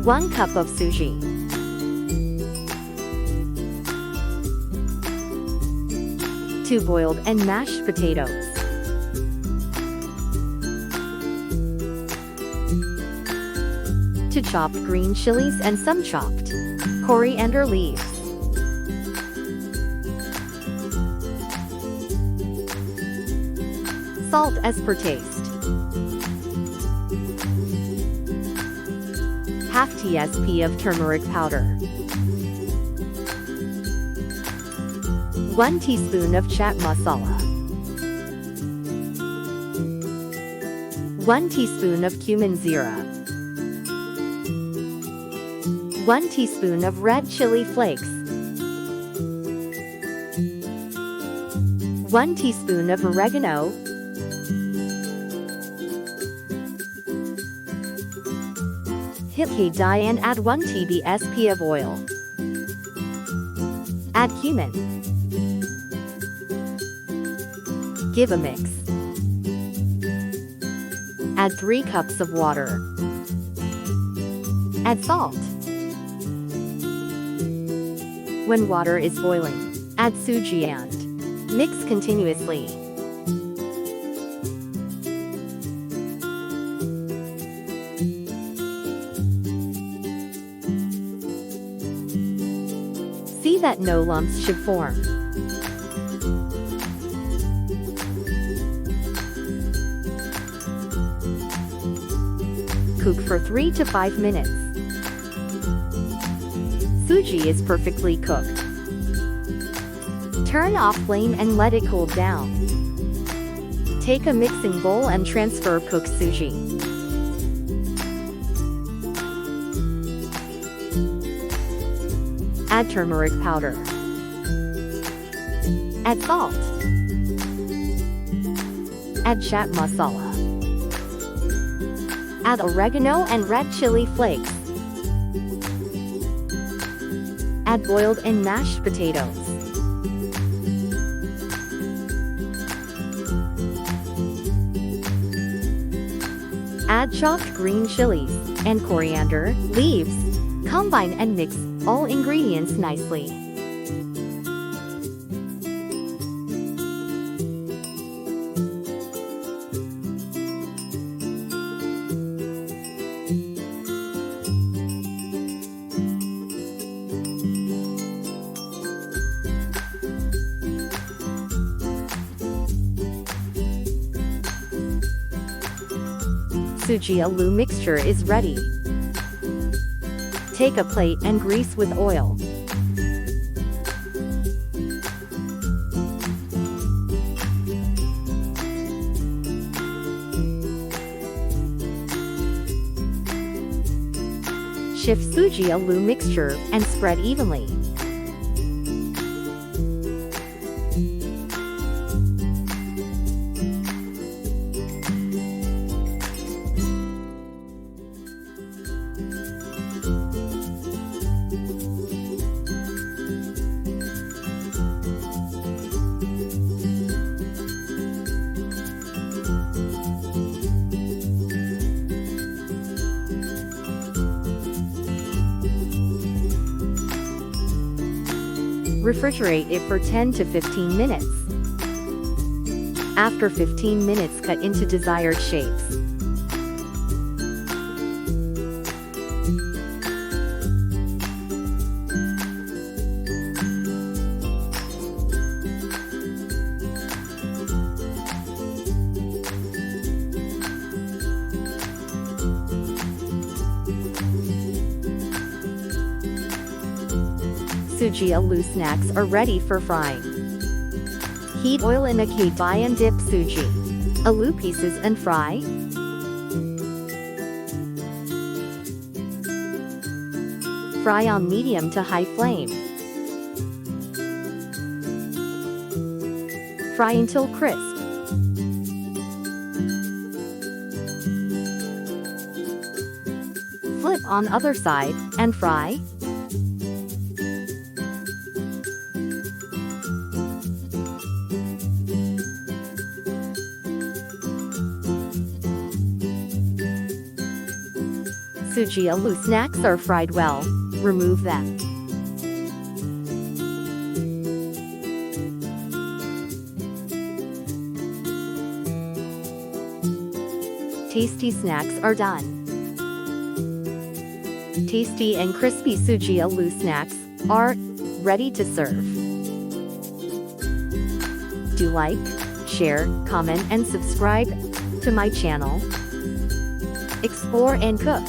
1 cup of Sooji. 2 boiled and mashed potatoes. 2 chopped green chilies and some chopped coriander leaves. Salt as per taste. Half tsp of turmeric powder. 1 teaspoon of chaat masala. 1 teaspoon of cumin zira. 1 teaspoon of red chili flakes. 1 teaspoon of oregano. 1 dye and add 1 tsp of oil. Add cumin. Give a mix. Add 3 cups of water. Add salt. When water is boiling, add Sooji and mix continuously. See that no lumps should form. Cook for 3 to 5 minutes. Sooji is perfectly cooked. Turn off flame and let it cool down. Take a mixing bowl and transfer cooked Sooji. Add turmeric powder. Add salt. Add chaat masala. Add oregano and red chili flakes. Add boiled and mashed potatoes. Add chopped green chilies and coriander leaves. Combine and mix all ingredients nicely. Sooji aloo mixture is ready. Take a plate and grease with oil. Shift Sooji aloo mixture and spread evenly. Refrigerate it for 10 to 15 minutes. After 15 minutes, cut into desired shapes. Sooji aloo snacks are ready for frying. Heat oil in a kadayi and dip Sooji aloo pieces and fry. Fry on medium to high flame. Fry until crisp. Flip on other side and fry. Sooji aloo snacks are fried well. Remove them. Tasty snacks are done. Tasty and crispy Sooji aloo snacks are ready to serve. Do like, share, comment and subscribe to my channel. Explore and cook.